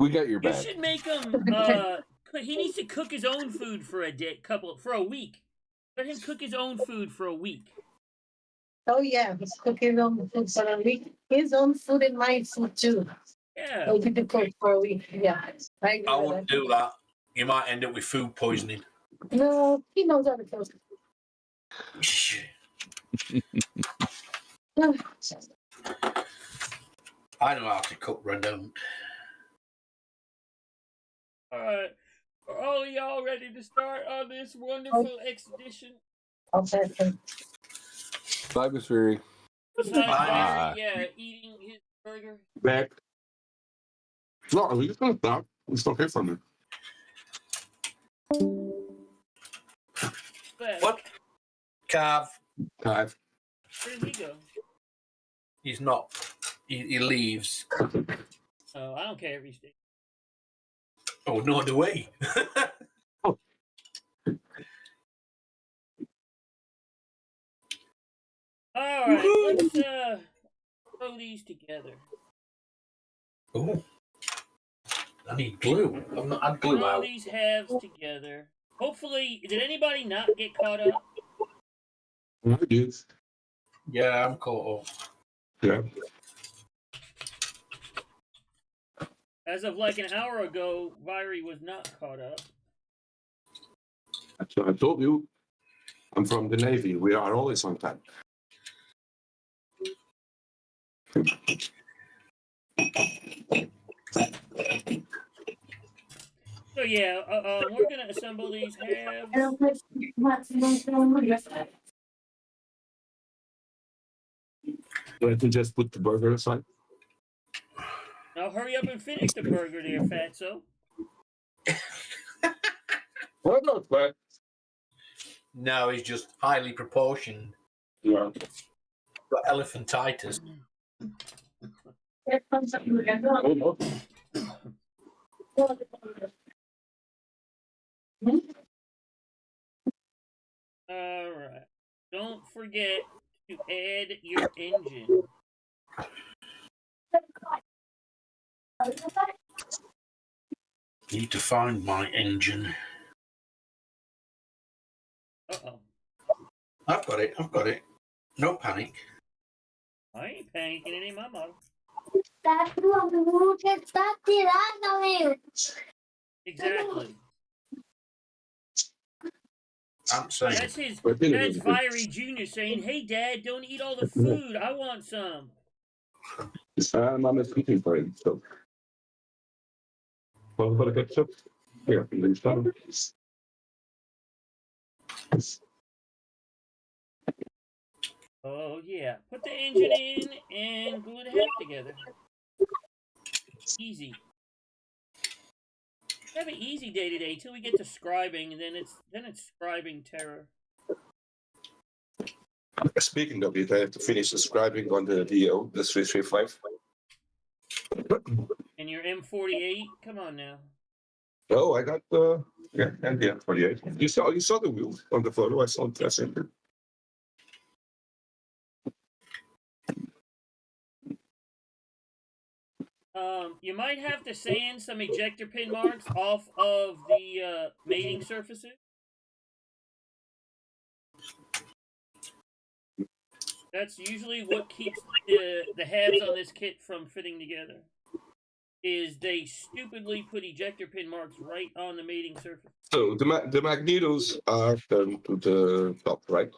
We got your You back. should make him. He needs to cook his own food for a week. Let him cook his own food for a week. Oh yeah, he's cooking his own food for a week. His own food and my food too. Yeah. So he could cook for a week. Yeah, I wouldn't do that. You might end up with food poisoning. No, he knows how to cook. I know how to cook, but I don't. All right. Are all of y'all ready to start on this wonderful expedition? Okay. Bye, Miss Fury. Besides, yeah, eating his burger. Back. No, are we just gonna stop? It's okay for me. What? Carve. Five. Where did he go? He's not. He leaves. Oh, I don't care if he stays. Oh, nor do we. All right, let's throw these together. Oh, I need glue. I'm not. I'd glue Throw out. these halves together. Hopefully, did anybody not get caught up? I did. Yeah, I'm caught up. Yeah. As of like an hour ago, Viry was not caught up. So I told you, I'm from the Navy. We are always on time. So yeah, we're gonna assemble these halves. Do I have to just put the burger aside? Now hurry up and finish the burger there, fatso. Why not, but No, he's just highly proportioned. yeah. Got elephantitis. Alright. Don't forget to add your engine. Need to find my engine. Uh-oh. I've got it. I've got it. No panic. I ain't panicking, it ain't my model. Exactly. I'm saying. That's Viry Jr. saying, "Hey Dad, don't eat all the food. I want some." I'm a speaking for it, so. Well, for the ketchup? Yeah, please. Oh yeah. Put the engine in and glue the half together. Easy. Have an easy day today till we get to scribing, and then it's scribing terror. Speaking of it, I have to finish subscribing on the DO, the 335. And your M48, come on now. Oh, I got the and the M48. You saw the wheel on the photo. I saw it. You might have to sand some ejector pin marks off of the mating surfaces. That's usually what keeps the halves on this kit from fitting together. Is they stupidly put ejector pin marks right on the mating surface. So the magnetos are turned to the top, right?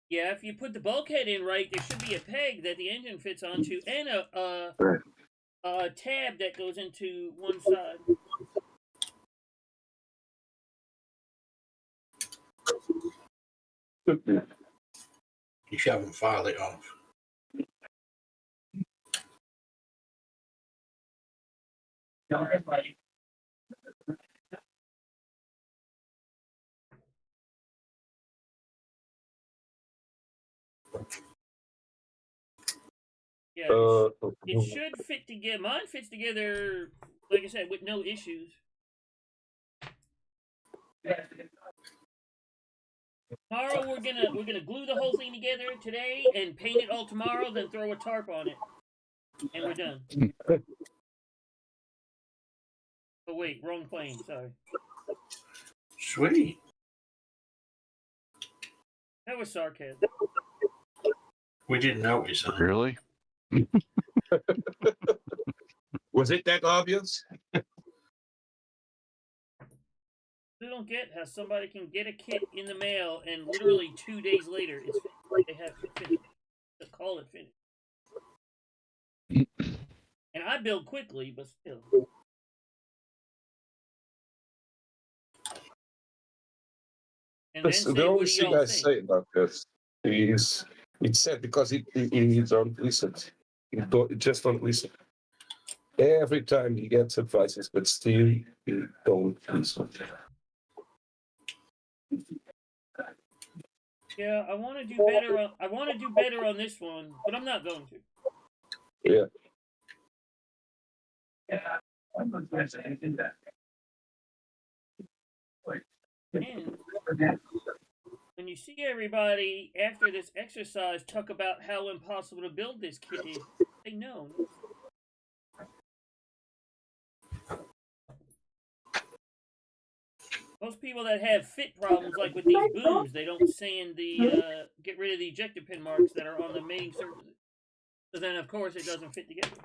Yeah, if you put the bulkhead in right, there should be a peg that the engine fits onto, and a tab that goes into one side. You should have them file it off. Yeah, it should fit together. Mine fits together, like I said, with no issues. Tomorrow we're gonna glue the whole thing together today and paint it all tomorrow, then throw a tarp on it, and we're done. Oh wait, wrong plane. Sorry. Sweet. That was sarcasm. We didn't notice that. Really? Was it that obvious? I don't get how somebody can get a kit in the mail and literally 2 days later it's they have it finished. They call it finished. And I build quickly, but still. And then That's say, the what only do thing y'all I think? say about this is it's sad because he don't listen. He just don't listen. Every time he gets advices, but still he don't listen. Yeah, I want to do better on. I want to do better on this one, but I'm not going to. Yeah. And when you see everybody after this exercise talk about how impossible to build this kit is, say no. Most people that have fit problems, like with these booms, they don't sand the get rid of the ejector pin marks that are on the main surfaces. So then, of course, it doesn't fit together.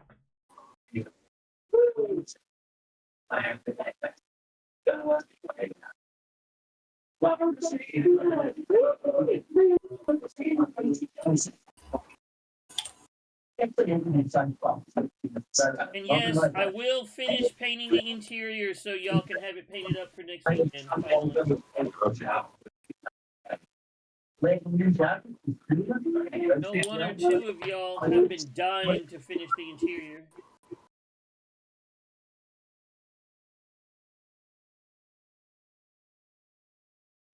And yes, I will finish painting the interior so y'all can have it painted up for next weekend. Finally. I know one or two of y'all have been dying to finish the interior.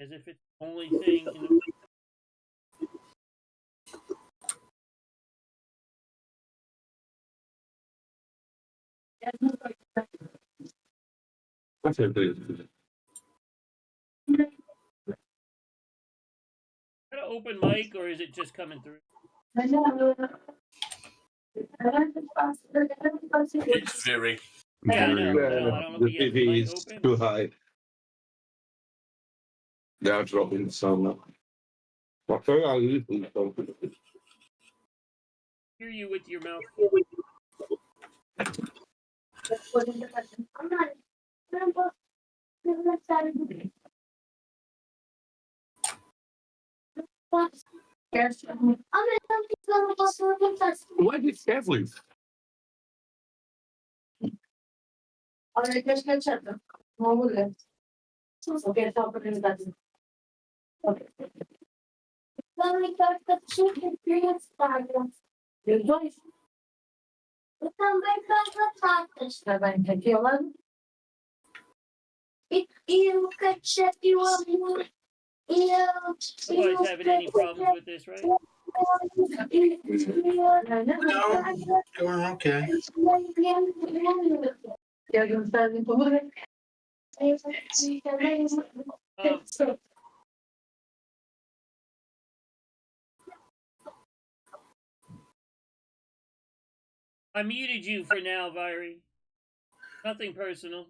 As if it's the only thing in the... What's it? Got an open mic, or is it just coming through? It's very. Yeah, I know. Very I don't know The if you have the TV mic is open. too high. They are dropping some. Hear you with your mouth full. Why did Kev leave? Nobody's having any problems with this, right? No, going okay. I muted you for now, Viry. Nothing personal.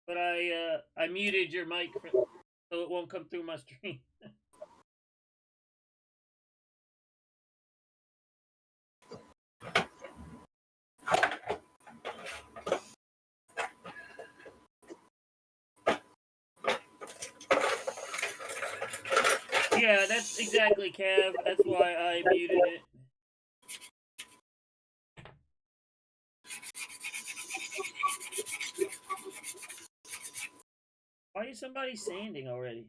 But I muted your mic so it won't come through my stream. Yeah, that's exactly, Cav. That's why I muted it. Why is somebody sanding already?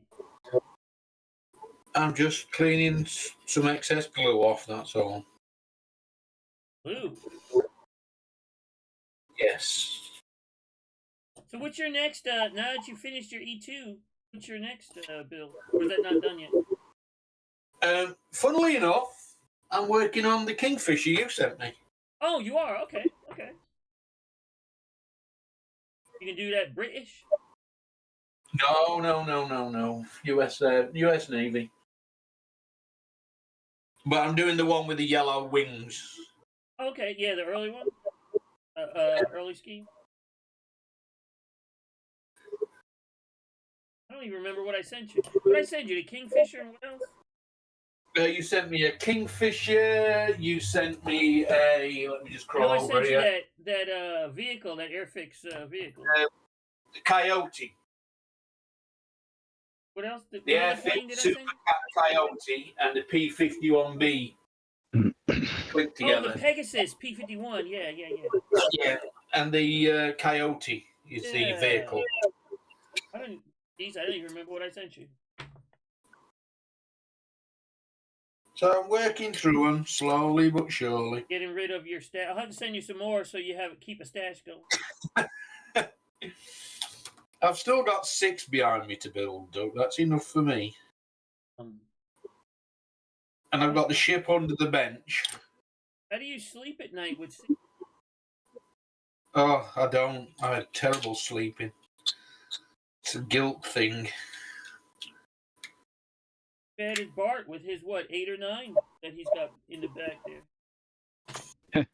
I'm just cleaning some excess glue off, that's all. Glue. Yes. So what's your next, now that you finished your E2, what's your next build? Or is that not done yet? Funnily enough, I'm working on the Kingfisher you sent me. Oh, you are? Okay, okay. You can do that British? No. US Navy. But I'm doing the one with the yellow wings. Okay, yeah, the early one. Early scheme. I don't even remember what I sent you. What I sent you? The Kingfisher and what else? You sent me a Kingfisher. You sent me a. Let me just No, I crawl over sent you here. that vehicle, that Airfix vehicle. Coyote. What else? The What other Airfix plane did I send you? Coyote and the P-51B clicked Oh, the together. Pegasus P-51. Yeah. Yeah, and the Coyote is the Yeah. vehicle. I don't even remember what I sent you. So I'm working through them slowly but surely. Getting rid of your stash. I'll have to send you some more so you keep a stash going. I've still got 6 behind me to build, Doug. That's enough for me. And I've got the ship under the bench. How do you sleep at night with? Oh, I don't. I had terrible sleeping. It's a guilt thing. Bad as Bart with his 8 or 9 that he's got in the back there.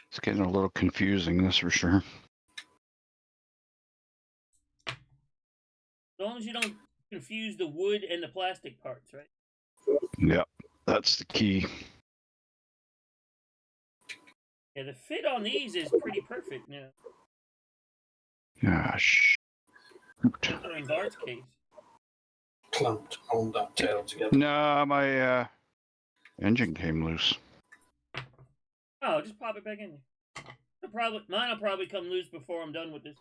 It's getting a little confusing, that's for sure. As long as you don't confuse the wood and the plastic parts, right? Yep, that's the key. Yeah, the fit on these is pretty perfect now. Gosh. Or in Bart's case. Clamped, hold that tail together. No, my engine came loose. Oh, just pop it back in there. Mine will probably come loose before I'm done with this.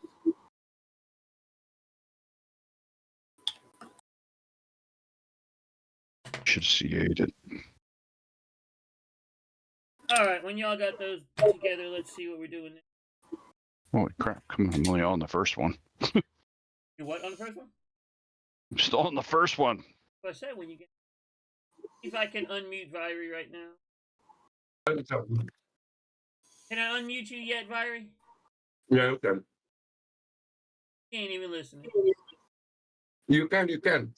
Should C8 it. All right, when y'all got those together, let's see what we're doing. Holy crap, come on, I'm only on the first one. You what on the first one? I'm still on the first one. What I said when you get. See if I can unmute Viry right now. Can I unmute you yet, Viry? Yeah, you can. He ain't even listening. You can. You can.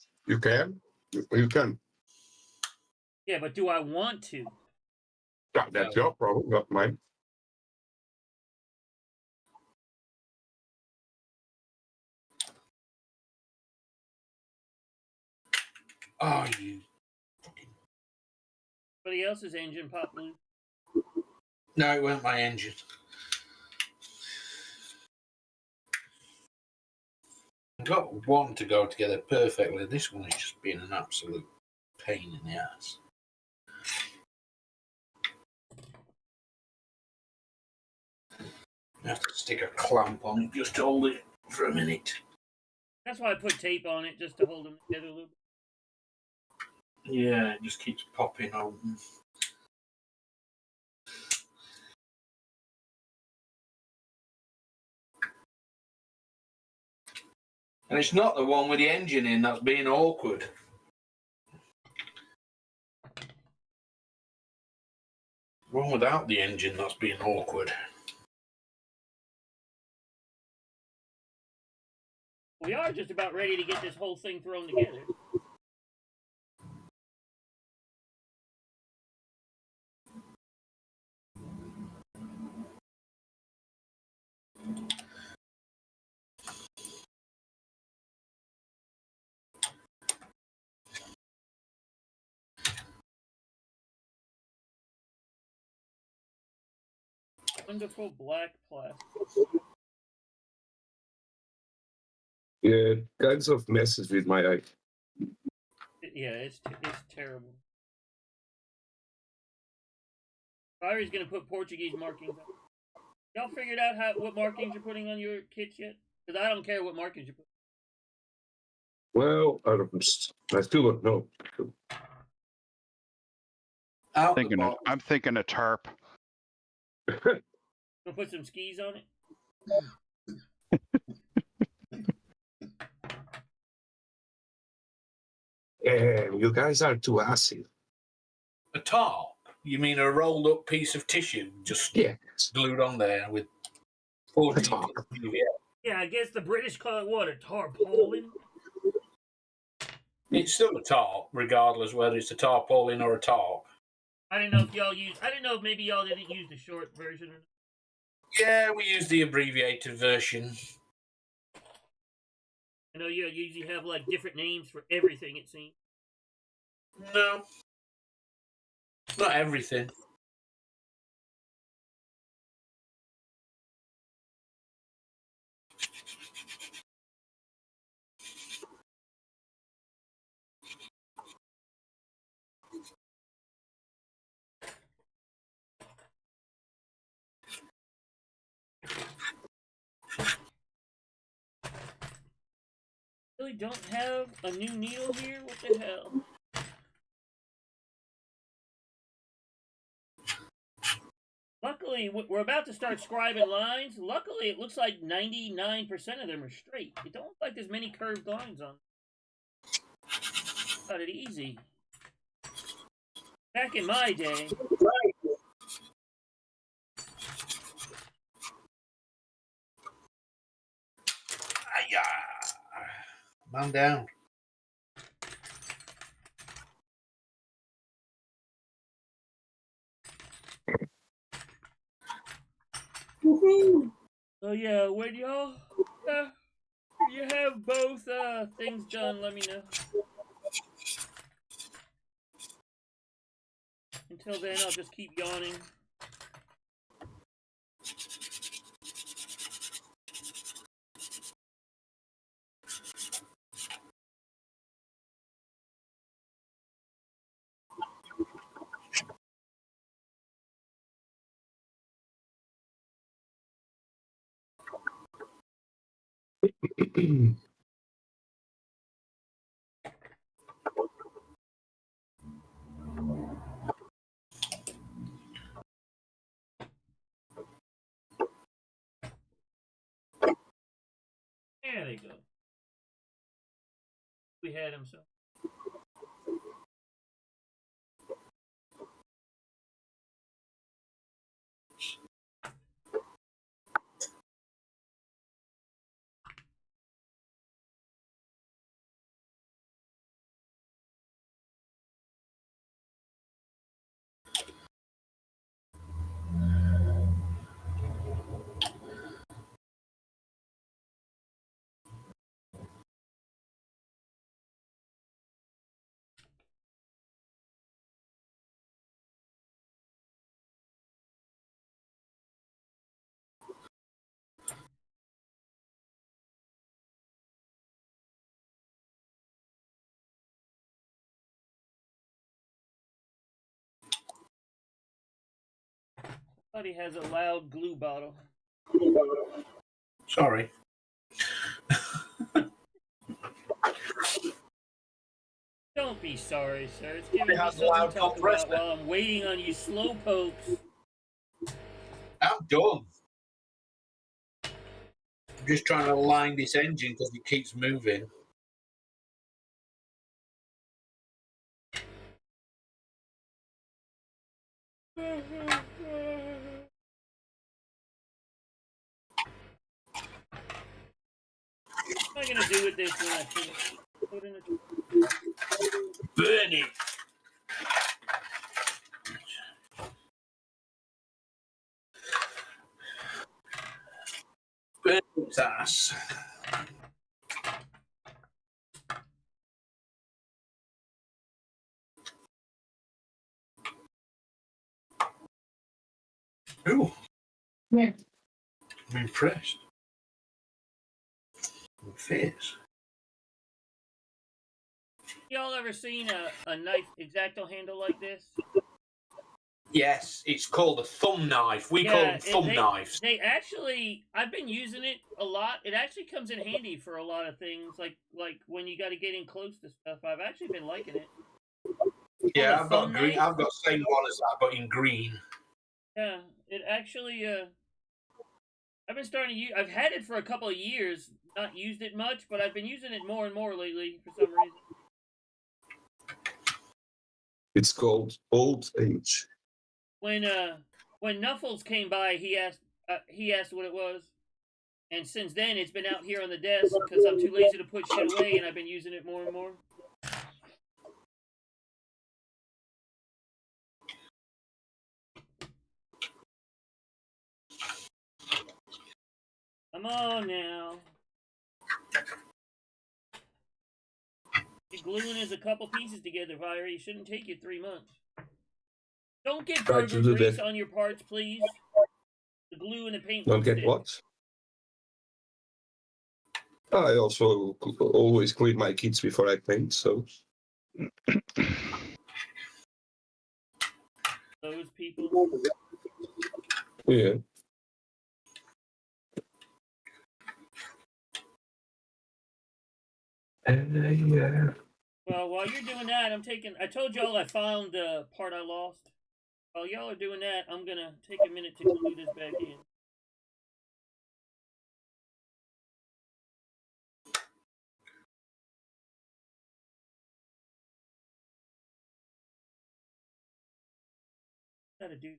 Yeah, but do I want to? That's your problem, not mine. Oh, you fucking. Somebody else's engine popped loose. No, it weren't my engine. I've got one to go together perfectly. This one is just being an absolute pain in the ass. I have to stick a clamp on it, just hold it for a minute. That's why I put tape on it, just to hold them together a little bit. Yeah, it just keeps popping open. And it's not the one with the engine in that's being awkward. One without the engine that's being awkward. We are just about ready to get this whole thing thrown together. Wonderful black plastic. Yeah, kinds of messes with my eye. Yeah, it's terrible. Byron's gonna put Portuguese markings on. Y'all figured out what markings you're putting on your kits yet? Because I don't care what markings you put. Well, I still don't know. I'm thinking a tarp. We'll put some skis on it. You guys are too acid. A tarp? You mean a rolled up piece of tissue just glued on there with 40 tarp. Yeah, I guess the British call it what? A tarpaulin? It's still a tarp, regardless whether it's a tarpaulin or a tarp. I didn't know if y'all use. I didn't know if maybe y'all didn't use the short version. Yeah, we use the abbreviated version. I know you usually have like different names for everything. It seems. No, not everything. Really don't have a new needle here. What the hell? Luckily, we're about to start scribing lines. Luckily, it looks like 99% of them are straight. It don't look like there's many curved lines on. Got it easy. Back in my day. Man down. Woohoo! Oh yeah, when y'all you have both things done, let me know. Until then, I'll just keep yawning. There they go. We had him so. Somebody has a loud glue bottle. Sorry. Don't be sorry, sir. It's giving me has something loud to talk compressor. about while I'm waiting on you slowpokes. I'm done. I'm just trying to align this engine because it keeps moving. What am I gonna do with this when I finish? Put in a... Burn it. Burn its ass. Ooh, Yeah. I'm impressed. It fits. Y'all ever seen a knife X-Acto handle like this? Yes, it's called a thumb knife. We call them thumb knives. They actually, I've been using it a lot. It actually comes in handy for a lot of things, like when you got to get in close to stuff. I've actually been liking it. Yeah, I've got green. knife? I've got the same one as that, but in green. Yeah, it actually. I've been starting to use. I've had it for a couple of years, not used it much, but I've been using it more and more lately for some reason. It's called old age. When Nuffles came by, he asked what it was, and since then it's been out here on the desk because I'm too lazy to put shit away, and I've been using it more and more. Come on now. You're gluing is a couple pieces together, Fire. It shouldn't take you 3 months. Don't get Try to burger do grease that. on your parts, please. The glue and the paint Don't won't get stick. what? I also always clean my kits before I paint, so. Those people. Yeah. Yeah. Well, while you're doing that, I told y'all I found the part I lost. While y'all are doing that, I'm gonna take a minute to glue this back in. Gotta do.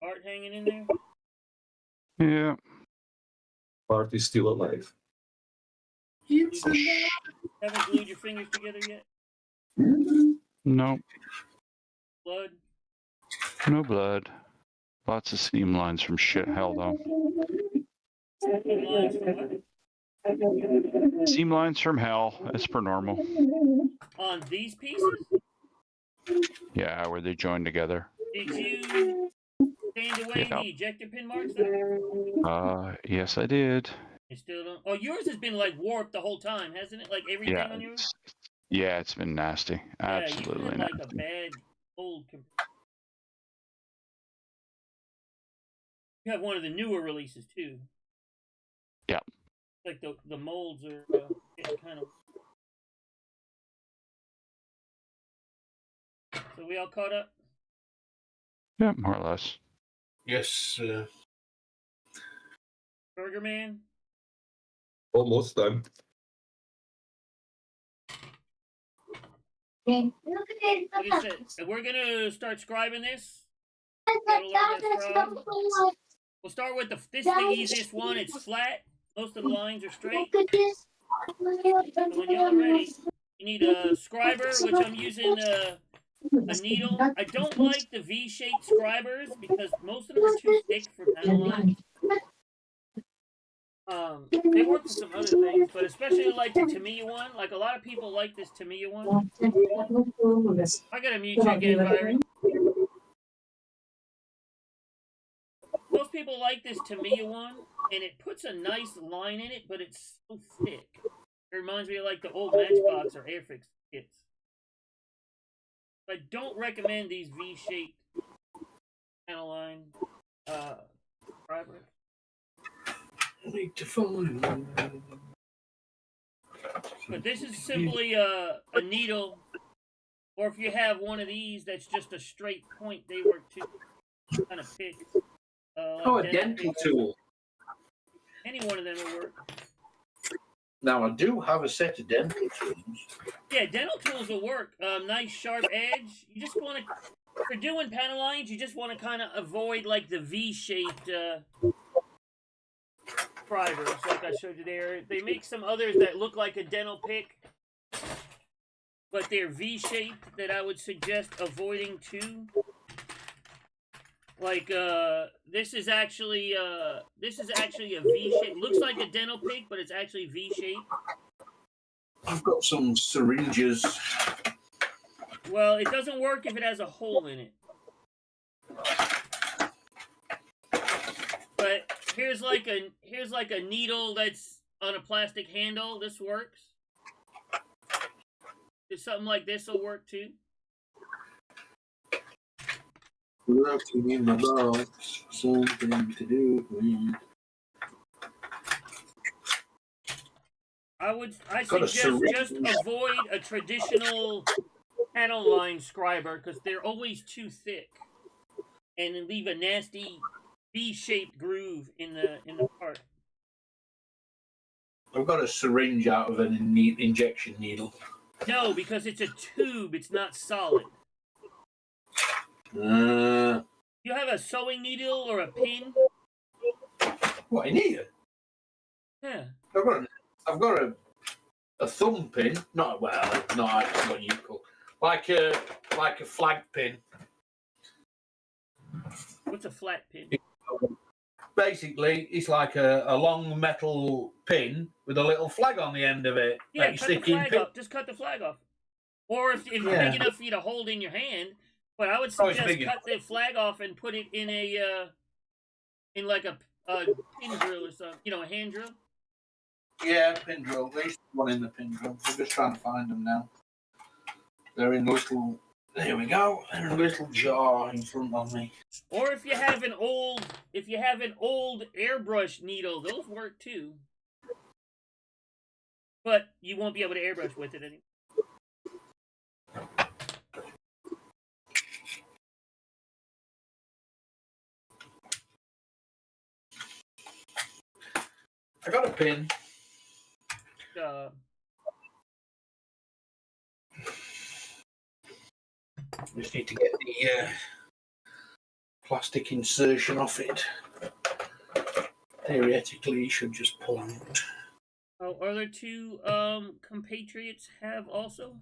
Art hanging in there? Yeah. Part is still alive. Haven't glued your fingers together yet? No. Blood? No blood. Lots of seam lines from shit hell, though. Lines from what? Seam lines from hell, as per normal. On these pieces? Yeah, where they join together. Did you sand away the ejector pin marks though? Yes, I did. You still don't? Oh, yours has been like warped the whole time, hasn't it? Like everything Yeah, on yours? yeah, it's been nasty. Yeah, Absolutely you had like nasty. a bad old. You have one of the newer releases too. Yeah. Like the molds are getting kind of. So we all caught up? Yeah, more or less. Yes. Burger Man? Almost done. Like I said, we're gonna start scribing this. We'll start with this is the easiest one. It's flat. Most of the lines are straight. So when y'all are ready, you need a scriber, which I'm using a needle. I don't like the V-shaped scribers because most of them are too thick for panel lines. They work for some other things, but especially like the Tamiya one. Like a lot of people like this Tamiya one. I gotta mute you again, Byron. Most people like this Tamiya one, and it puts a nice line in it, but it's so thick. It reminds me of like the old Matchbox or Airfix kits. I don't recommend these V-shaped panel line scribers. I need to find. But this is simply a needle, or if you have one of these that's just a straight point, they work too. Kind of pick. A dental tool. Any one of them will work. Now, I do have a set of dental tools. Yeah, dental tools will work. Nice sharp edge. You just want to, for doing panel lines, you just want to kind of avoid like the V-shaped scribers, like I showed you there. They make some others that look like a dental pick, but they're V-shaped that I would suggest avoiding too. Like this is actually a V-shape. Looks like a dental pick, but it's actually V-shaped. I've got some syringes. Well, it doesn't work if it has a hole in it. But here's like a needle that's on a plastic handle. This works. Something like this will work too. Looking in the box, something to do with. I suggest just avoid a traditional panel line scriber because they're always too thick and leave a nasty V-shaped groove in the part. I've got a syringe out of an injection needle. No, because it's a tube. It's not solid. You have a sewing needle or a pin? What, in here? Yeah. I've got a thumb pin. Not what you call like a flag pin. What's a flat pin? Basically, it's like a long metal pin with a little flag on the end of it. Yeah, that cut the flag off. Just cut the flag off. Or if it's big enough for you to hold in your hand, but I would suggest cut the flag off and put it in a in like a pin drill or something. You know, a hand drill. Yeah, pin drill. There's one in the pin drill. We're just trying to find them now. They're in little. There we go. They're in a little jar in front of me. Or if you have an old airbrush needle, those work too. But you won't be able to airbrush with it anymore. I got a pin. Just need to get the plastic insertion off it. Theoretically, you should just pull out. Oh, are there two compatriots have also?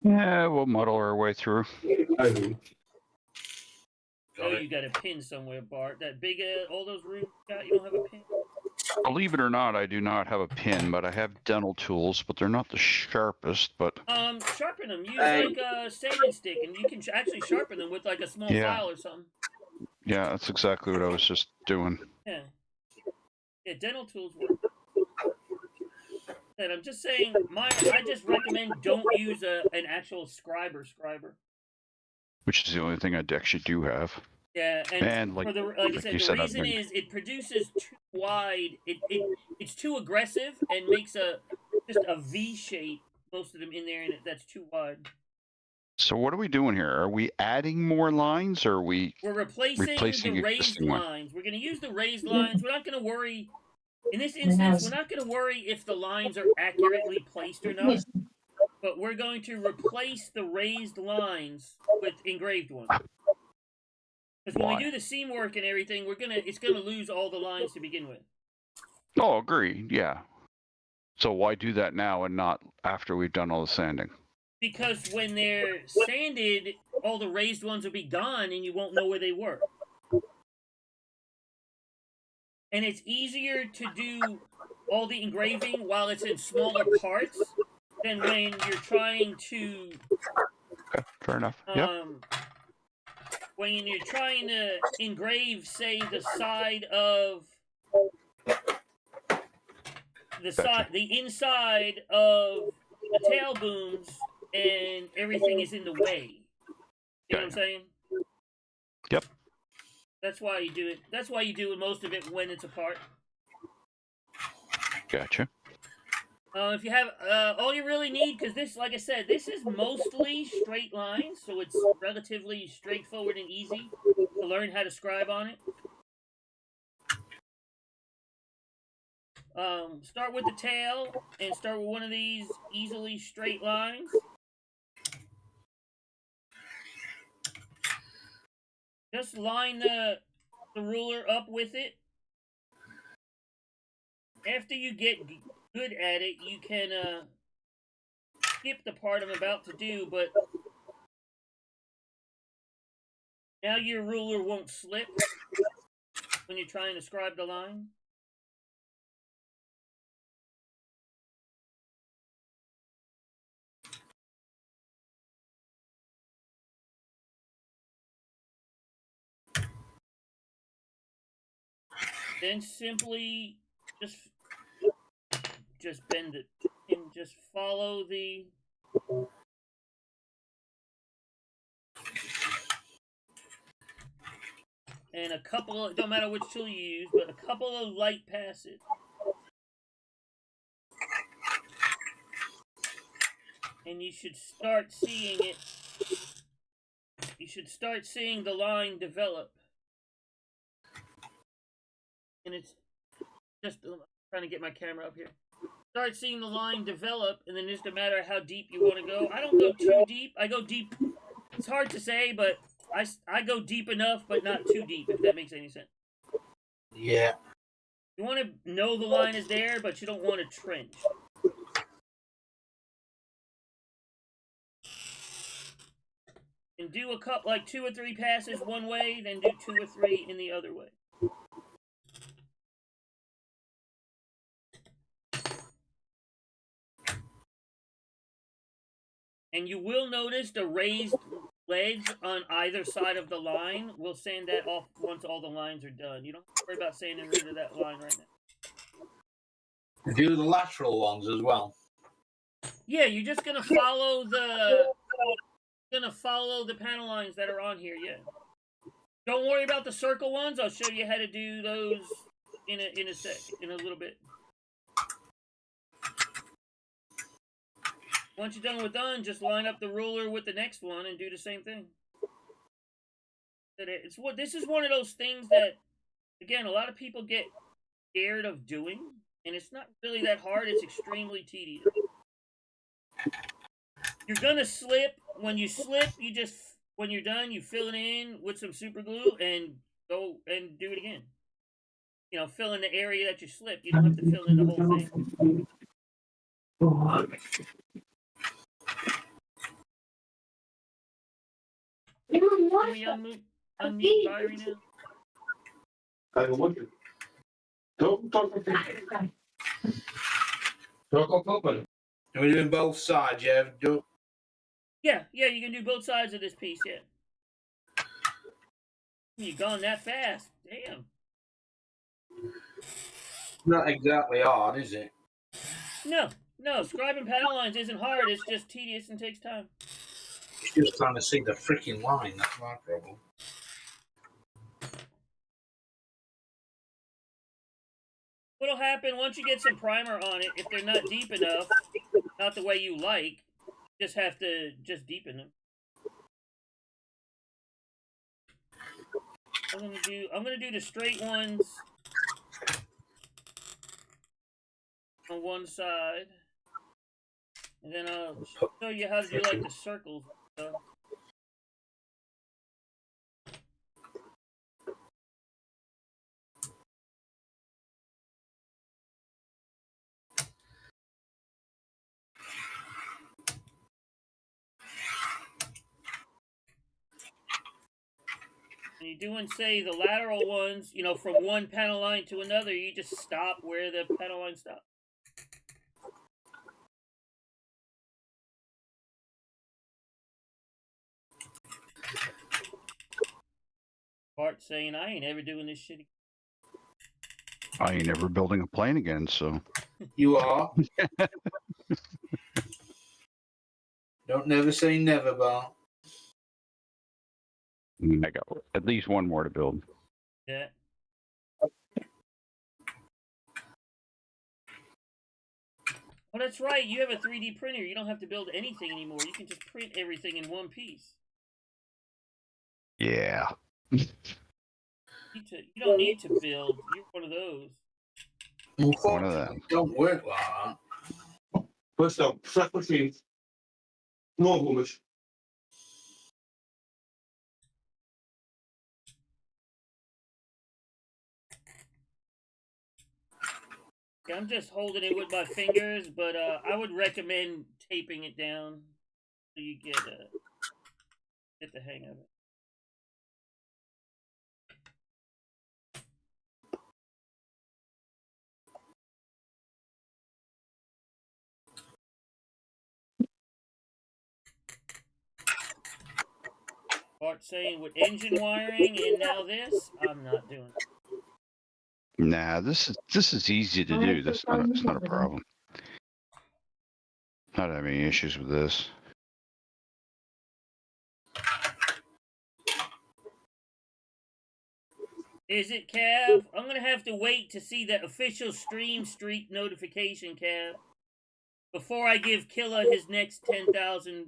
Yeah, we'll muddle our way through. I do. You got a pin somewhere, Bart. That big, all those rooms you got, you don't have a pin? Believe it or not, I do not have a pin, but I have dental tools, but they're not the sharpest, but... Sharpen them. Use like a sanding stick, and you can actually sharpen them with like a small file or something. Yeah, that's exactly what I was just doing. Yeah. Yeah, dental tools work. And I'm just saying, I just recommend don't use an actual scriber. Which is the only thing I actually do have. Yeah, and like I said, the reason is it produces too wide. It's too aggressive and makes just a V shape. Most of them in there, and that's too wide. So what are we doing here? Are we adding more lines, or are we? We're replacing the raised lines. We're going to use the raised lines. We're not going to worry. In this instance, we're not going to worry if the lines are accurately placed or not. But we're going to replace the raised lines with engraved ones. Because when we do the seam work and everything, it's gonna lose all the lines to begin with. Oh, agreed. Yeah. So why do that now and not after we've done all the sanding? Because when they're sanded, all the raised ones will be gone, and you won't know where they were. And it's easier to do all the engraving while it's in smaller parts than when you're trying to. Okay, fair enough. Yep. When you're trying to engrave, say, the side of the inside of the tail booms, and everything is in the way. You know what I'm saying? Yep. That's why you do it. That's why you do most of it when it's apart. Gotcha. If you have, all you really need, because this, like I said, this is mostly straight lines, so it's relatively straightforward and easy to learn how to scribe on it. Start with the tail, and start with one of these easily straight lines. Just line the ruler up with it. After you get good at it, you can skip the part I'm about to do, but now your ruler won't slip when you're trying to scribe the line. Then simply just bend it and just follow the and a couple of, don't matter which tool you use, but a couple of light passes. And you should start seeing it. You should start seeing the line develop. And it's just trying to get my camera up here. Start seeing the line develop, and then just a matter of how deep you want to go. I don't go too deep. I go deep. It's hard to say, but I go deep enough, but not too deep, if that makes any sense. Yeah. You want to know the line is there, but you don't want to trench. And do a couple, like 2 or 3 passes one way, then do 2 or 3 in the other way. And you will notice the raised ledge on either side of the line. We'll sand that off once all the lines are done. You don't have to worry about sanding rid of that line right now. Do the lateral ones as well. Yeah, you're just gonna follow the panel lines that are on here. Yeah. Don't worry about the circle ones. I'll show you how to do those in a little bit. Once you're done with done, just line up the ruler with the next one and do the same thing. This is one of those things that, again, a lot of people get scared of doing, and it's not really that hard. It's extremely tedious. You're gonna slip. When you slip, when you're done, you fill it in with some super glue and go and do it again. You know, fill in the area that you slipped. You don't have to fill in the whole thing. Can we unmute Byrie now? I don't want to. Don't talk about it. Talk about it. Are we doing both sides, yeah? Yeah, you can do both sides of this piece, yeah. You've gone that fast. Damn. Not exactly hard, is it? No, scribing panel lines isn't hard. It's just tedious and takes time. It's just trying to see the freaking line. That's my problem. What'll happen once you get some primer on it, if they're not deep enough, not the way you like, just have to deepen them. I'm gonna do the straight ones on one side, and then I'll show you how to do like the circles. And you do and say the lateral ones, you know, from one panel line to another, you just stop where the panel line stops. Bart saying, I ain't ever doing this shit again. I ain't ever building a plane again, so. You are. Don't never say never, Bart. I got at least one more to build. Yeah. Oh, that's right. You have a 3D printer. You don't have to build anything anymore. You can just print everything in one piece. Yeah. You don't need to build. You're one of those. One of them. Don't work like that. First up, flat machine. No homies. Yeah, I'm just holding it with my fingers, but I would recommend taping it down so you get the hang of it. Bart saying with engine wiring and now this, I'm not doing it. Nah, this is easy to do. It's not a problem. Not having any issues with this. Is it, Cav? I'm gonna have to wait to see the official stream streak notification, Cav, before I give Killa his next 10,000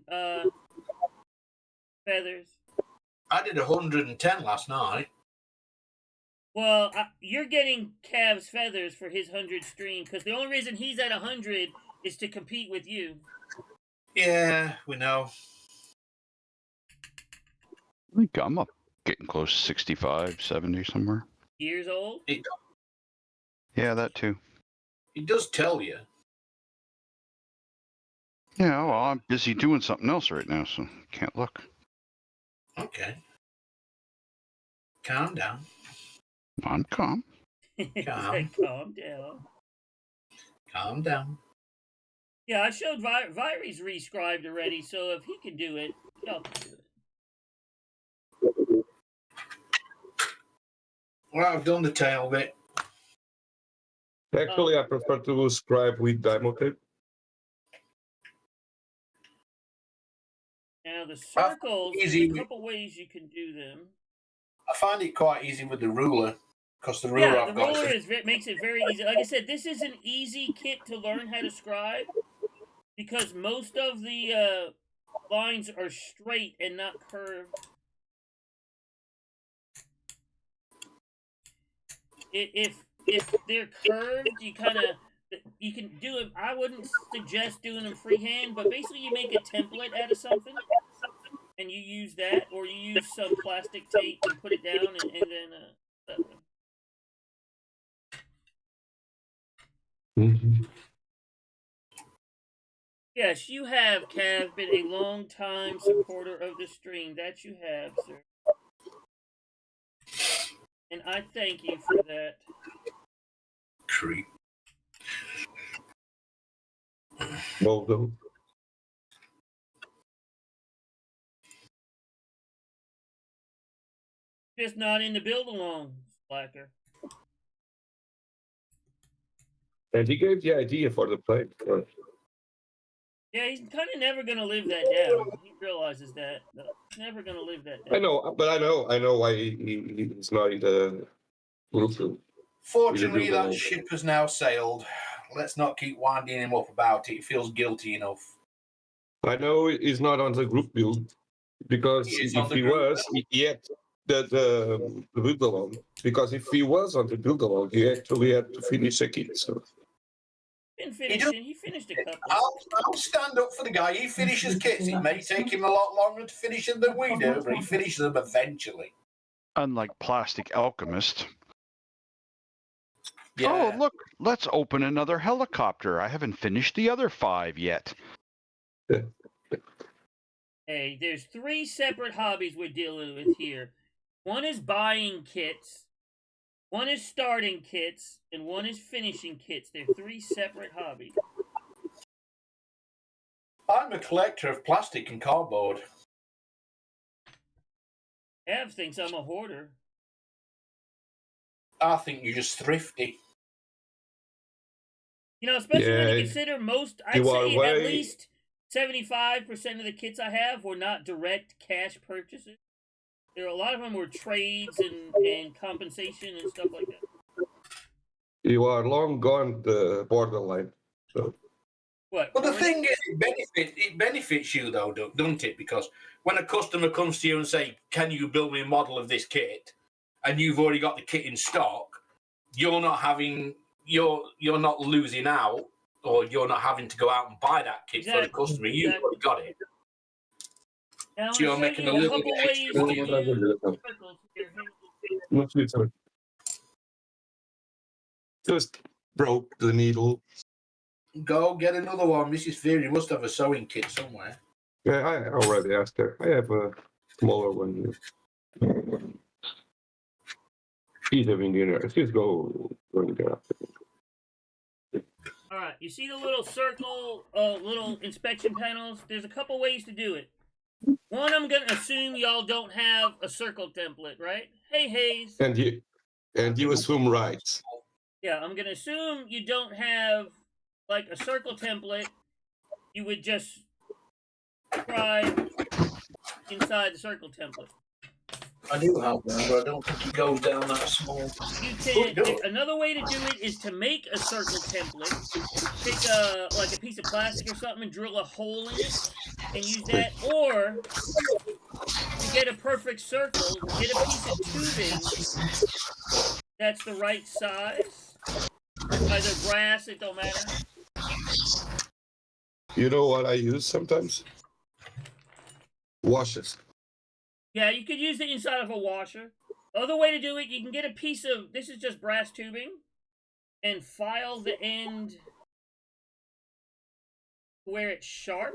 feathers. I did 110 last night. Well, you're getting Cav's feathers for his 100 stream, because the only reason he's at 100 is to compete with you. Yeah, we know. I think I'm up getting close to 65, 70 somewhere. Years old? Yeah, that too. He does tell you. Yeah, well, I'm busy doing something else right now, so can't look. Okay. Calm down. I'm calm. He's Calm. like, calm down. Calm down. Yeah, I showed Vyri's rescribed already, so if he can do it, y'all can do it. Well, I've done the tail bit. Actually, I prefer to scribe with diamond tape. Now the circles, there's easy. a couple ways you can do them. I find it quite easy with the ruler, because the ruler Yeah, I've the got ruler is makes it very easy. Like I said, this is an easy kit to learn how to scribe, because most of the lines are straight and not curved. If they're curved, you can do it. I wouldn't suggest doing them freehand, but basically you make a template out of something, and you use that, or you use some plastic tape and put it down, and then Mm-hmm. Yes, you have, Cav, been a long-time supporter of the stream. That you have, sir. And I thank you for that. creep. Well done. Just not in the build-along, Slacker. And he gave the idea for the play. Yeah, he's kind of never going to live that down. He realizes that. No, he's never going to live that down. I know, but I know why he's not in the group. Fortunately, that ship has now sailed. Let's not keep winding him up about it. He feels guilty enough. I know he's not on the group build, because if he was, he had the build along. Because if he was on the build along, he actually had to finish a kit. So Been finishing. He finished a couple. I'll stand up for the guy. He finishes kits. It may take him a lot longer to finish them than we do, but he finishes them eventually. Unlike Plastic Alchemist. Yeah. Oh, look, let's open another helicopter. I haven't finished the other 5 yet. Hey, there's 3 separate hobbies we're dealing with here. One is buying kits, one is starting kits, and one is finishing kits. They're 3 separate hobbies. I'm a collector of plastic and cardboard. Ev thinks I'm a hoarder. I think you're just thrifty. You know, especially when you consider I'd say at least 75% of the kits I have were not direct cash purchases. There are a lot of them were trades and compensation and stuff like that. you are long gone the borderline. So What? But the thing is, it benefits you though, doesn't it? Because when a customer comes to you and say, "Can you build me a model of this kit?" and you've already got the kit in stock, you're not losing out, or you're not having to go out and buy that kit for the customer. You've already got it. Now, So you're making a little bit extra money. Just broke the needle. Go get another one. Mrs. Fear, you must have a sewing kit somewhere. Yeah, I already asked her. I have a smaller one here. She's having dinner. Let's going there. All right, you see the little circle, little inspection panels? There's a couple ways to do it. One, I'm going to assume y'all don't have a circle template, right? Hey, Hayes. And you assume right. Yeah, I'm going to assume you don't have, like, a circle template. You would just scribe inside the circle template. I do have one, but I don't think it goes down that small. You can. Another way to do it is to make a circle template. Take a piece of plastic or something and drill a hole in it and use that. Or to get a perfect circle, get a piece of tubing that's the right size. Either brass, it don't matter. You know what I use sometimes? Washers. Yeah, you could use the inside of a washer. Other way to do it, you can get a piece of, this is just brass tubing, and file the end where it's sharp.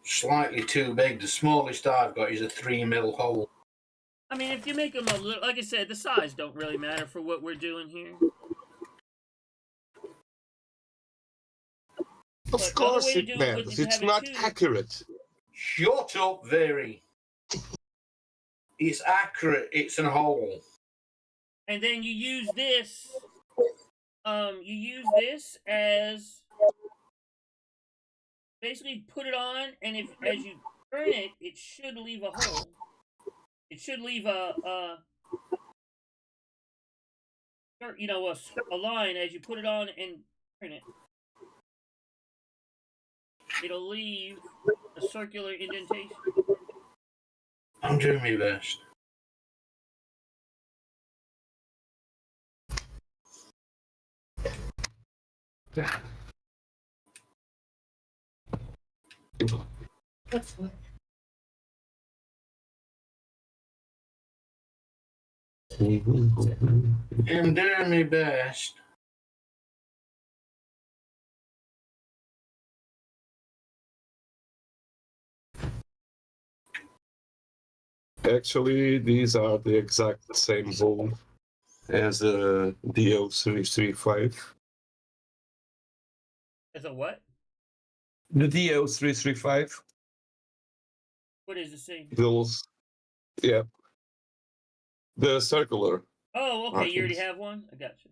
Slightly too big. The smallest I've got is a 3mm hole. I mean, if you make them a little, like I said, the size don't really matter for what we're doing here. Of But course way to it do it matters. with It's having not two- accurate. Shut up, Very. It's accurate. It's a hole. And then you use this. You use this as basically put it on, and if as you turn it, it should leave a hole. It should leave a line as you put it on and turn it. It'll leave a circular indentation. I'm doing my best. That's what. I'm doing my best. Actually, these are the exact same hole as a DO335. As a what? The DO335. What is the same? Those, yeah. The circular. Oh, okay. You already markings. have one. I got you.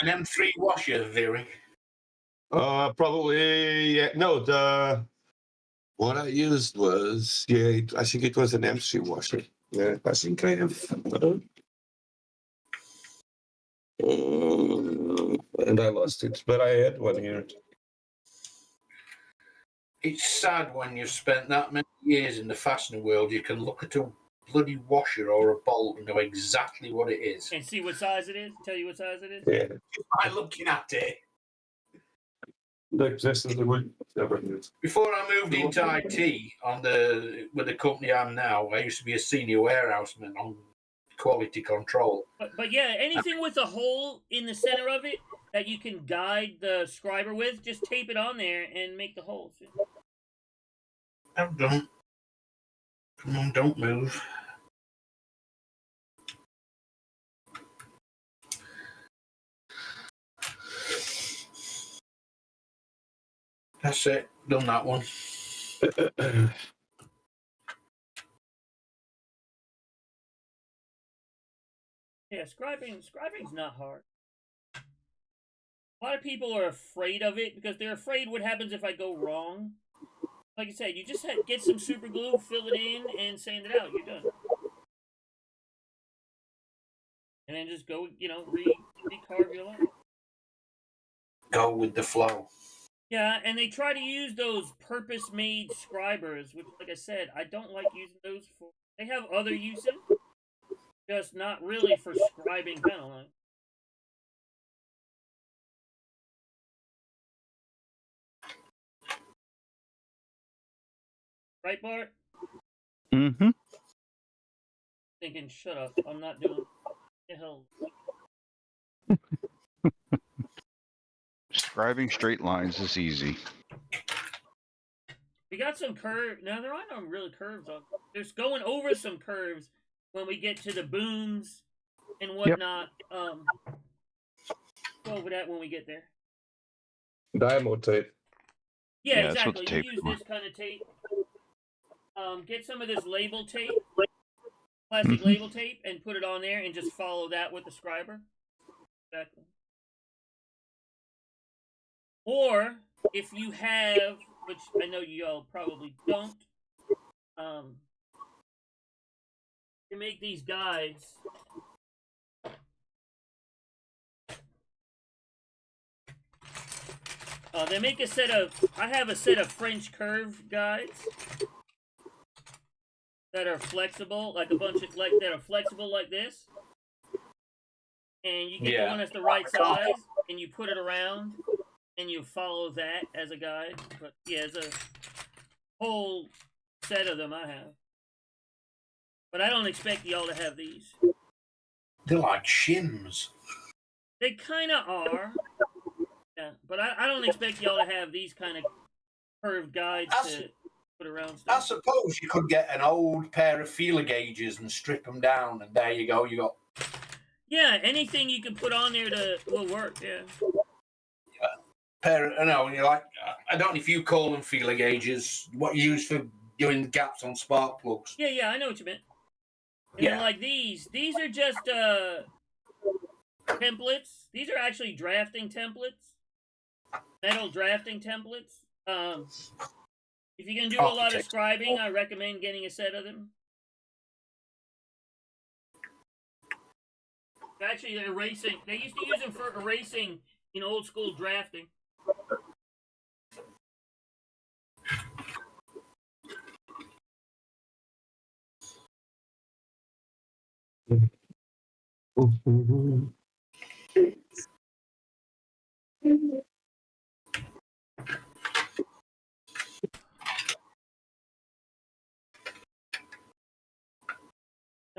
An M3 washer, Very. Probably, yeah. No, what I used was, I think it was an MC washer. Yeah, I think I have. And I lost it, but I had one here. It's sad when you've spent that many years in the fastener world, you can look at a bloody washer or a bolt and know exactly what it is. And see what size it is. Tell you what size it is. Yeah, By looking at it. like this is the one. Never knew. Before I moved into IT with the company I'm now, I used to be a senior warehouseman on quality control. But yeah, anything with a hole in the center of it that you can guide the scriber with, just tape it on there and make the holes. Oh, don't. Come on, don't move. That's it. Done that one. Yeah, scribing's not hard. A lot of people are afraid of it because they're afraid what happens if I go wrong. Like I said, you just get some super glue, fill it in, and sand it out. You're done. And then just go, recarve your line. Go with the flow. Yeah, and they try to use those purpose-made scribers, which, like I said, I don't like using those for. They have other uses, just not really for scribing panel line. Right, Bart? Mm-hmm. Thinking, shut up. I'm not doing. The hell. Scribing straight lines is easy. We got some curve. Now there aren't no really curves on. There's going over some curves when we get to the booms and whatnot. Go over that when we get there. Diamond tape. Yeah, Yeah, that's what exactly. the tape's You use for. this kind of tape. Get some of this label tape, plastic label tape, and put it on there, and just follow that with the scriber. Exactly. Or if you have, which I know you all probably don't, you make these guides. They make a set of. I have a set of French curve guides that are flexible, like a bunch of that are flexible like this, and you get the one that's the right size, and you put it around, and you follow that as a guide. But yeah, it's a whole set of them I have, but I don't expect y'all to have these. They're like shims. They kind of are. Yeah, but I don't expect y'all to have these kind of curved guides to put around stuff. I suppose you could get an old pair of feeler gauges and strip them down, and there you go. You got. Yeah, anything you can put on there will work. Yeah. Pair. I know. You're like. I don't know if you call them feeler gauges. What you use for doing gaps on spark plugs. Yeah, I know what you meant. And then like these are just templates. These are actually drafting templates. Metal drafting templates. If you're gonna do a lot of scribing, I recommend getting a set of them. Actually, they're erasing. They used to use them for erasing in old school drafting.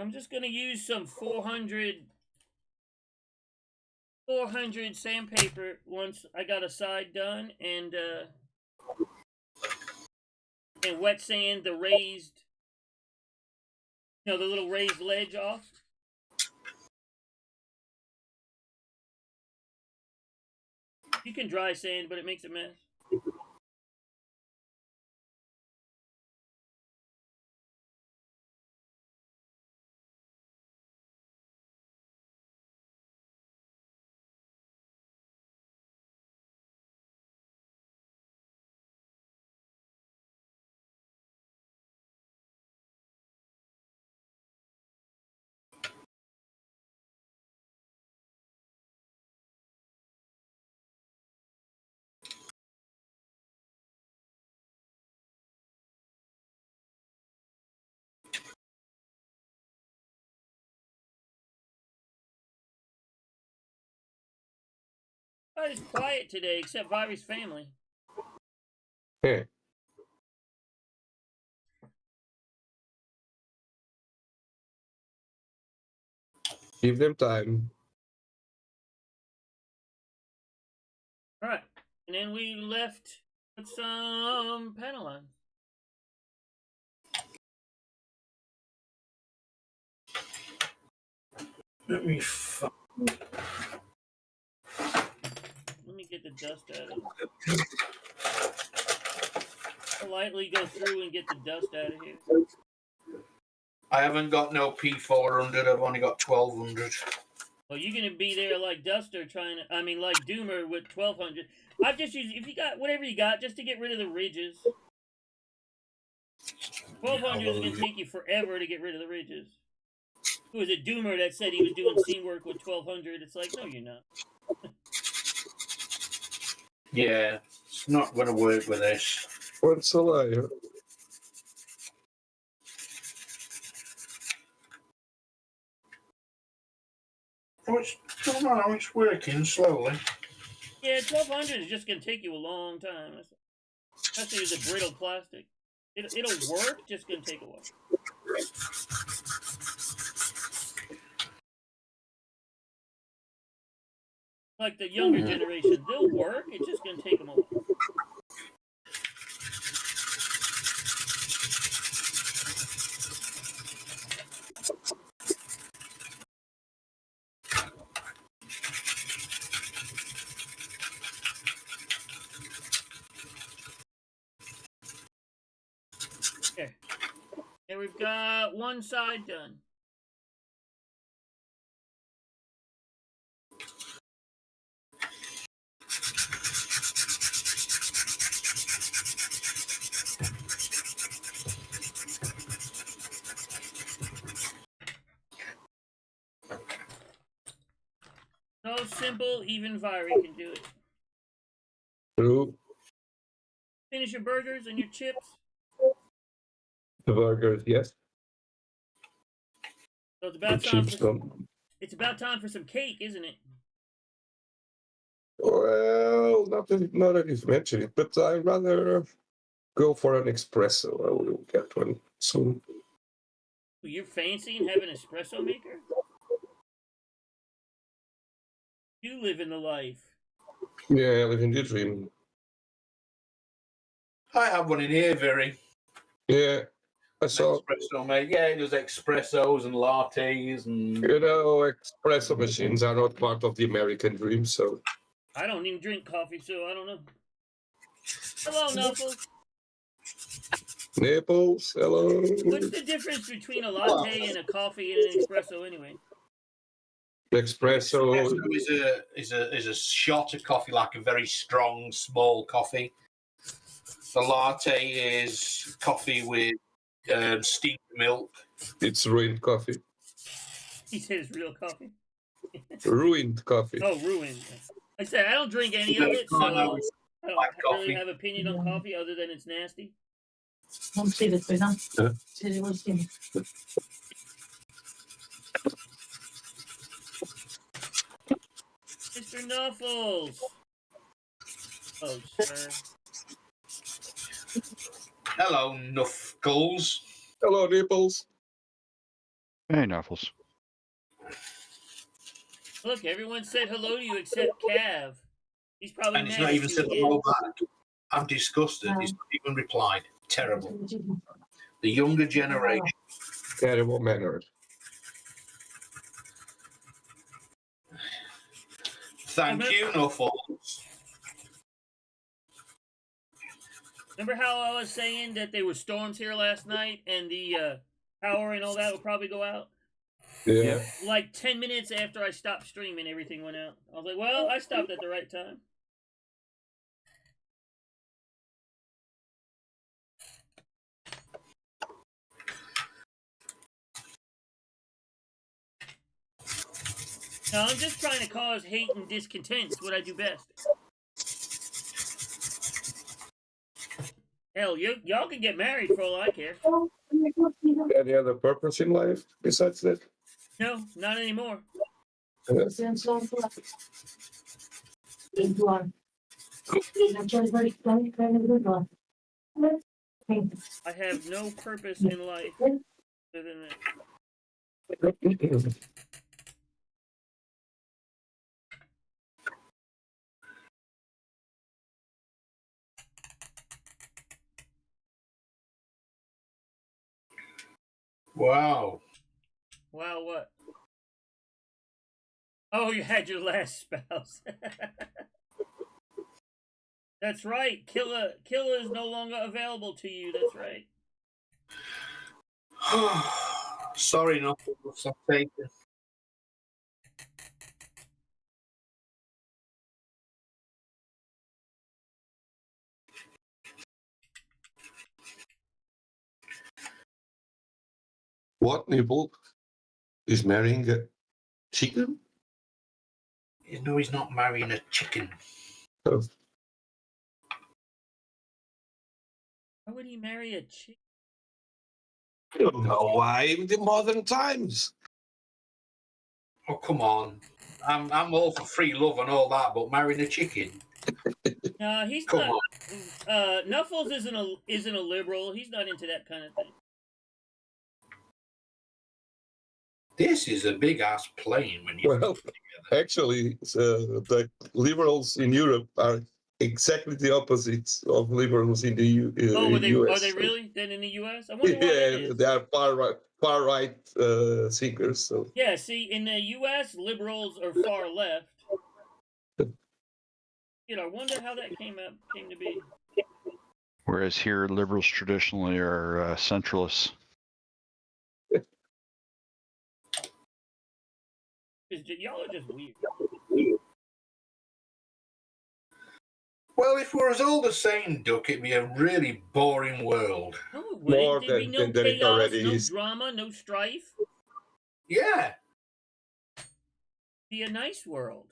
I'm just gonna use some 400 sandpaper once I got a side done, and wet sand the raised, the little raised ledge off. You can dry sand, but it makes a mess. It's quiet today, except Virus family. Yeah. Give them time. All right, and then we left with some panel lines. Let me get the dust out of it. Politely go through and get the dust out of here. I haven't got no P400. I've only got 1200. Well, you're gonna be there like Duster like Doomer with 1200. I've just used, if you got whatever you got, just to get rid of the ridges. 1200 is gonna take you forever to get rid of the ridges. It was a Doomer that said he was doing scene work with 1200. It's like, no, you're not. Yeah, it's not going to work with this. What's a liar? It's working slowly. Yeah, 1200 is just going to take you a long time. Especially with the brittle plastic. It'll work, just going to take a while. Like the younger generation, they'll work, it's just going to take them a while. Okay. And we've got one side done. So simple, even Viri can do it. True. Finish your burgers and your chips. The burgers, yes. So it's The about time chips for gone. it's about time for some cake, isn't it? Well, not that you've mentioned it, but I'd rather go for an espresso. I will get one soon. You're fancy and have an espresso maker? You live in the life. Yeah, living the dream. I have one in here, very Yeah, I saw. espresso, mate. Yeah, there's espressos and lattes and. You know, espresso machines are not part of the American dream, so. I don't even drink coffee, so I don't know. Hello, Knuckles. Naples, hello. What's the difference between a latte and a coffee and an espresso, anyway? Espresso. Espresso is a shot of coffee, like a very strong, small coffee. The latte is coffee with steamed milk. It's ruined coffee. He said it's real coffee. Ruined coffee. Oh, ruined. Like I said, I don't drink any of it, so I don't really have opinion on coffee other than it's nasty. Non si vede, no? Huh? Si vede così. Mr. Knuckles. Oh, sir. Hello, Knuckles. Hello, Naples. Hey, Knuckles. Look, everyone said hello to you except Cav. He's probably And mad he's not at even you said again. hello back. I'm disgusted. He's not even replied. Terrible. The younger generation. Terrible manner. Thank you, Knuckles. Remember how I was saying that there were storms here last night and the power and all that will probably go out? Yeah. Like 10 minutes after I stopped streaming, everything went out. I was like, well, I stopped at the right time. No, I'm just trying to cause hate and discontent. It's what I do best. Hell, y'all can get married for all I care. Any other purpose in life besides that? No, not anymore. I have no purpose in life other than that. Wow. Wow, what? Oh, you had your last spouse. That's right. Killa is no longer available to you. That's right. Sorry, Knuckles. I'm taken. What, Nibble? Is marrying a chicken? No, he's not marrying a chicken. Oh. Why would he marry a chick? I don't know why in the modern times. Oh, come on. I'm all for free love and all that, but marrying a chicken? No, he's Come not. on. Knuckles isn't a liberal. He's not into that kind of thing. This is a big ass plane when you. Well, actually, the liberals in Europe are exactly the opposites of liberals in the Oh, US. are they really? Then in the U.S., I wonder why that Yeah, is. they are far right thinkers. So Yeah, see, in the U.S., liberals are far left. I wonder how that came to be. Whereas here, liberals traditionally are centralists. Y'all are just weird. Well, if we're as old as Satan Duck, it'd be a really boring world. No, it More wouldn't. There'd be no than it chaos, already no is. drama, no strife. Yeah. Be a nice world.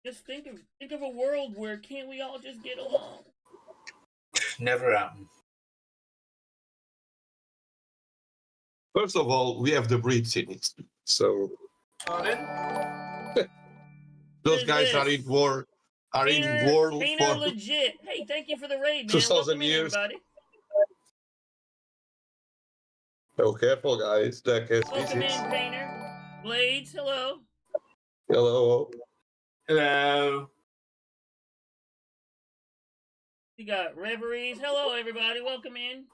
Just think of a world where can't we all just get along? Never happened. First of all, we have the breeds in it. So Pardon? those Is guys are this? in war. Are in war Painter for legit. Hey, thank you for the raid, man. 2,000 Welcome in, years. everybody. Oh, careful, guys. That gets Welcome visits. in, Painter. Blades, hello. Hello. Hello. We got Reveries. Hello, everybody. Welcome in.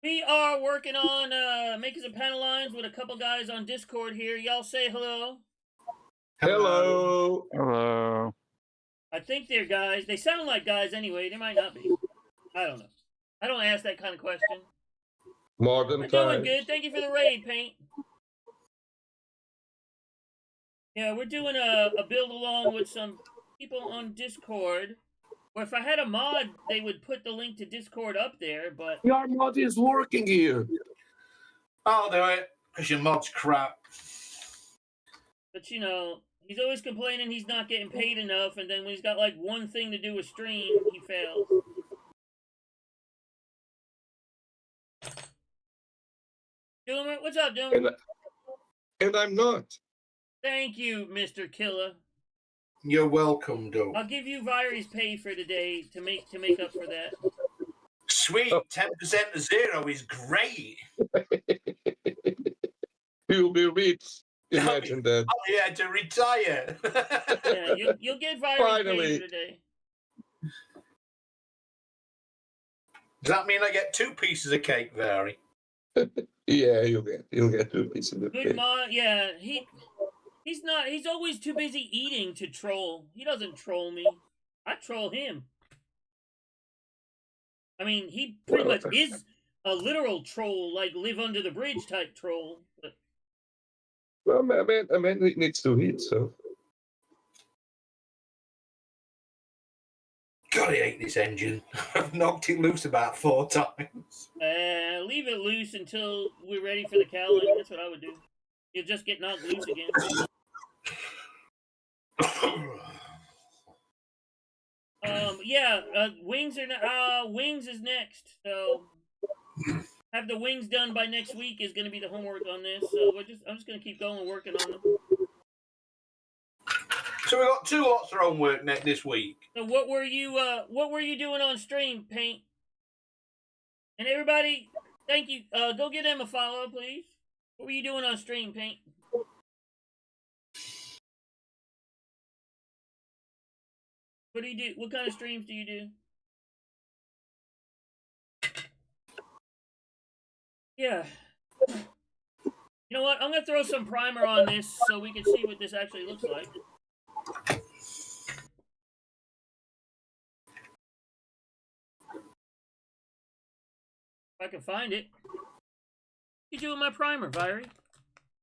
We are working on making some panel lines with a couple guys on Discord here. Y'all say hello. Hello. Hello. I think they're guys. They sound like guys anyway. They might not be. I don't know. I don't ask that kind of question. More than We're doing time. good. Thank you for the raid, Paint. Yeah, we're doing a build along with some people on Discord. Or if I had a mod, they would put the link to Discord up there, but Your mod is working here. I'll do it, because your mod's crap. you know, he's always complaining he's not getting paid enough, and then when he's got like one thing to do with stream, he fails. Doomer, what's up, Doomer? And I'm not. Thank you, Mr. Killer. You're welcome, Doug. I'll give you Vyri's pay for today to make up for that. Sweet, 10% to 0 is great. You'll be rich. Imagine that. Oh, yeah, to retire. Yeah, you'll get Vyri's Finally. pay for today. Does that mean I get 2 pieces of cake, Vary? Yeah, you'll get 2 pieces of Good cake. mod, yeah. He's always too busy eating to troll. He doesn't troll me. I troll him. I mean, he pretty much is a literal troll, like live under the bridge type troll. But Well, I mean, it needs to eat, so. God, I hate this engine. I've knocked it loose about 4 times. leave it loose until we're ready for the cowling. That's what I would do. You'll just get knocked loose again. Wings Wings is next. So have the wings done by next week is going to be the homework on this. So I'm just going to keep going working on them. So we got 2 lots of homework this week. So what were you doing on stream, Paint? And everybody, thank you. Go give them a follow, please. What were you doing on stream, Paint? What do you do? What kind of streams do you do? Yeah. You know what? I'm going to throw some primer on this so we can see what this actually looks like. If I can find it. What you do with my primer, Vyri?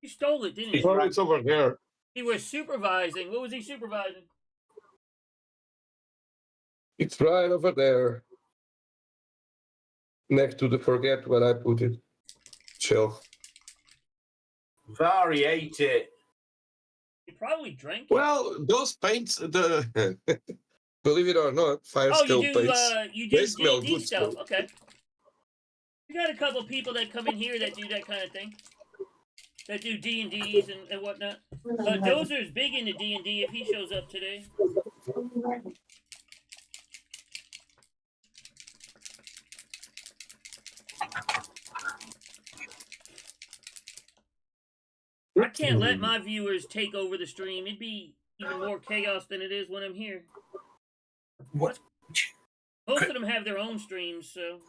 You stole it, didn't you? Oh, it's over there. He was supervising. What was he supervising? It's right over there. Next to the forget where I put it. Shelf. Vary ate it. He probably drank it. Well, those paints, believe it or not, fire Oh, skill you do paints. D&D smell good stuff. still. Okay. We got a couple people that come in here that do that kind of thing. That do D&Ds and whatnot. Dozer's big into D&D if he shows up today. I can't let my viewers take over the stream. It'd be even more chaos than it is when I'm here. What? Most of them have their own streams, so.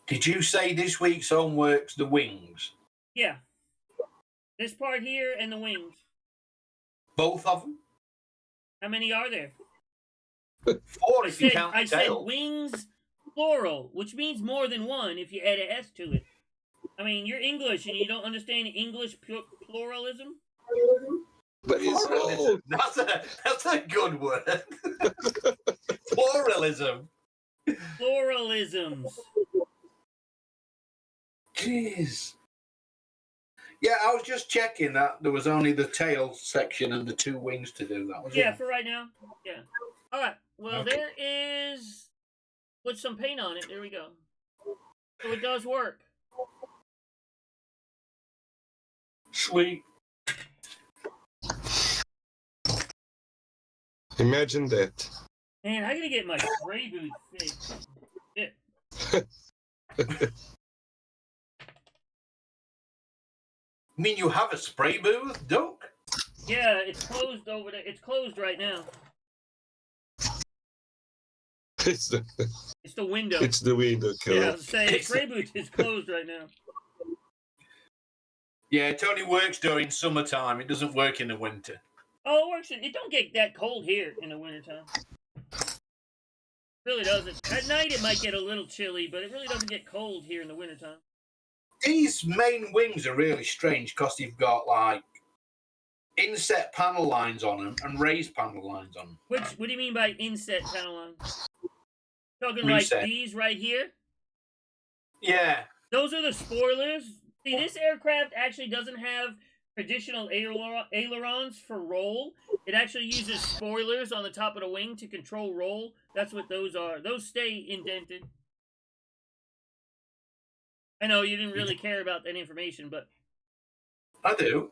Did you say this week's homework's the wings? Yeah. This part here and the wings. Both of them? How many are there? 4 if you count I the said tail. wings plural, which means more than one if you add an S to it. I mean, you're English and you don't understand English pluralism? But it's old. That's a good word. Pluralism. Pluralisms. Jeez. Yeah, I was just checking that there was only the tail section and the 2 wings to do. That was Yeah, all. for right now. Yeah. All right. Well, Okay. there is with some paint on it. There we go. So it does work. Sweet. Imagine that. Man, I gotta get my spray booth fixed. Shit. I mean, you have a spray booth, Duck? Yeah, it's closed over there. It's closed right now. It's the It's the window. it's the window Yeah, I killer. was saying the spray booth is closed right now. Yeah, it only works during summertime. It doesn't work in the winter. Oh, it works. It don't get that cold here in the wintertime. Really doesn't. At night it might get a little chilly, but it really doesn't get cold here in the wintertime. These main wings are really strange because you've got like inset panel lines on them and raised panel lines on them. What do you mean by inset panel lines? Talking Reset. like these right here? Yeah. Those are the spoilers. See, this aircraft actually doesn't have traditional ailerons for roll. It actually uses spoilers on the top of the wing to control roll. That's what those are. Those stay indented. I know you didn't really care about that information, but I do.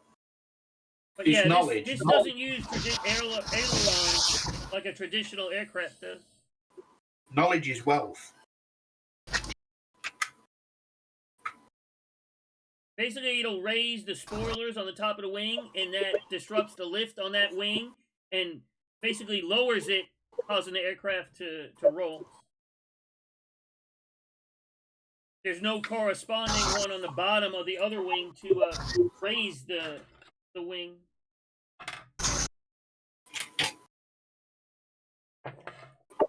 But It's yeah, knowledge. this doesn't use ailerons like a traditional aircraft does. Knowledge is wealth. Basically, it'll raise the spoilers on the top of the wing, and that disrupts the lift on that wing, and basically lowers it, causing the aircraft to roll. There's no corresponding one on the bottom of the other wing to raise the wing.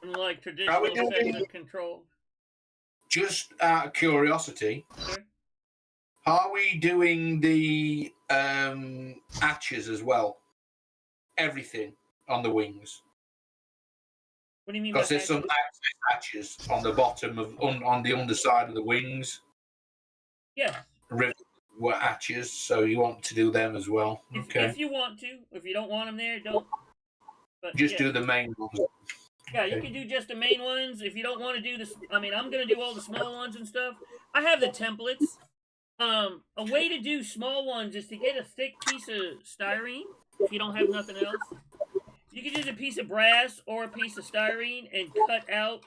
Unlike traditional segment control. Just out of curiosity, Sure. are we doing the hatches as well? Everything on the wings? What do you mean by Because there's some access hatches on the bottom of on the underside of the wings. Yes. Rivet hatches, so you want to do them as well. Okay. If you want to. If you don't want them there, don't. But Just yeah. do the main ones. Yeah, you can do just the main ones. If you don't want to do this, I mean, I'm going to do all the small ones and stuff. I have the templates. A way to do small ones is to get a thick piece of styrene if you don't have nothing else. You can use a piece of brass or a piece of styrene and cut out.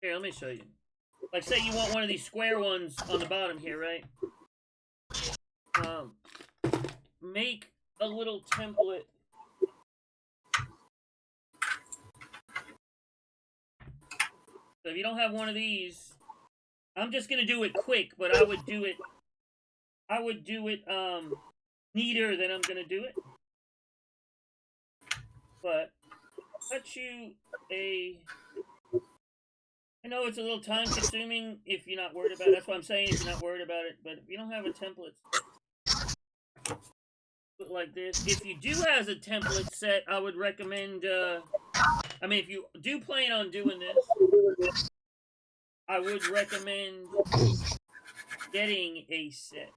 Here, let me show you. Like, say you want one of these square ones on the bottom here, right? Make a little template. So if you don't have one of these, I'm just gonna do it quick, but I would do it neater than I'm gonna do it. But cut you I know it's a little time consuming if you're not worried about it. That's what I'm saying, if you're not worried about it. But if you don't have a template like this, if you do have a template set, I would recommend I mean, if you do plan on doing this, I would recommend getting a set.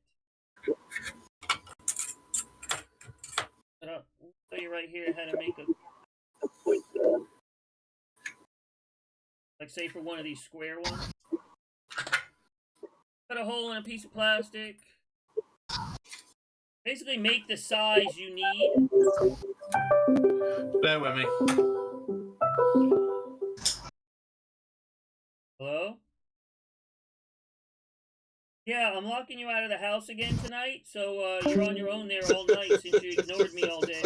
But I'll show you right here how to make a, like, say for one of these square ones. Cut a hole in a piece of plastic. Basically make the size you need. Bear with me. Hello? Yeah, I'm locking you out of the house again tonight, so you're on your own there all night since you ignored me all day.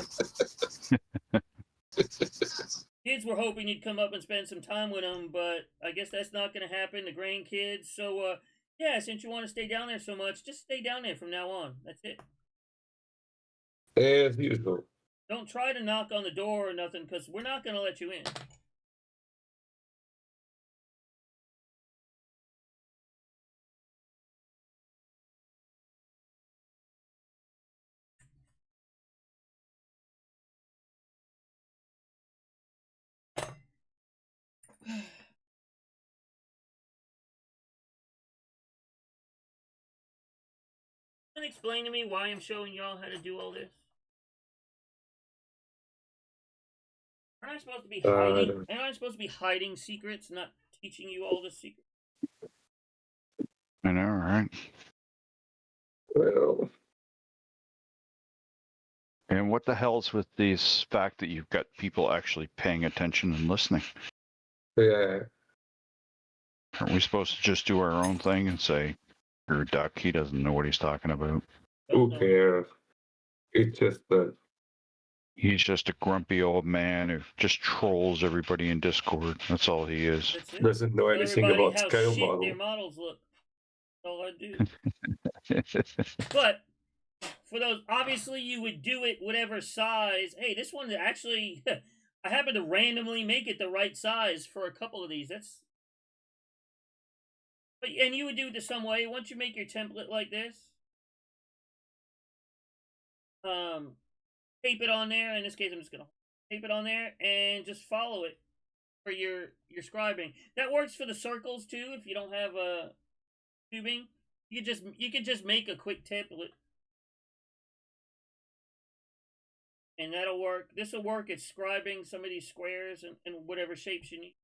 Kids were hoping you'd come up and spend some time with them, but I guess that's not going to happen, the grandkids. So, yeah, since you want to stay down there so much, just stay down there from now on. That's it. As usual. Don't try to knock on the door or nothing, because we're not going to let you in. Can you explain to me why I'm showing y'all how to do all this? Aren't I supposed to be hiding? Aren't I supposed to be hiding secrets, not teaching you all the secrets? I know, right? Well, And what the hell's with this fact that you've got people actually paying attention and listening? yeah. Aren't we supposed to just do our own thing and say, "You're a duck, he doesn't know what he's talking about. Who cares? It's just that. He's just a grumpy old man who just trolls everybody in Discord. That's all he is." That's it. Doesn't know Tell anything everybody about how scale shit model. their models look. That's all I do. But for those, obviously you would do it whatever size. Hey, this one actually, I happen to randomly make it the right size for a couple of these. That's, but and you would do it the some way. Once you make your template like this, tape it on there. In this case, I'm just gonna tape it on there and just follow it for your scribing. That works for the circles too. If you don't have a tubing, you could just make a quick template. And that'll work. This will work at scribing some of these squares and whatever shapes you need.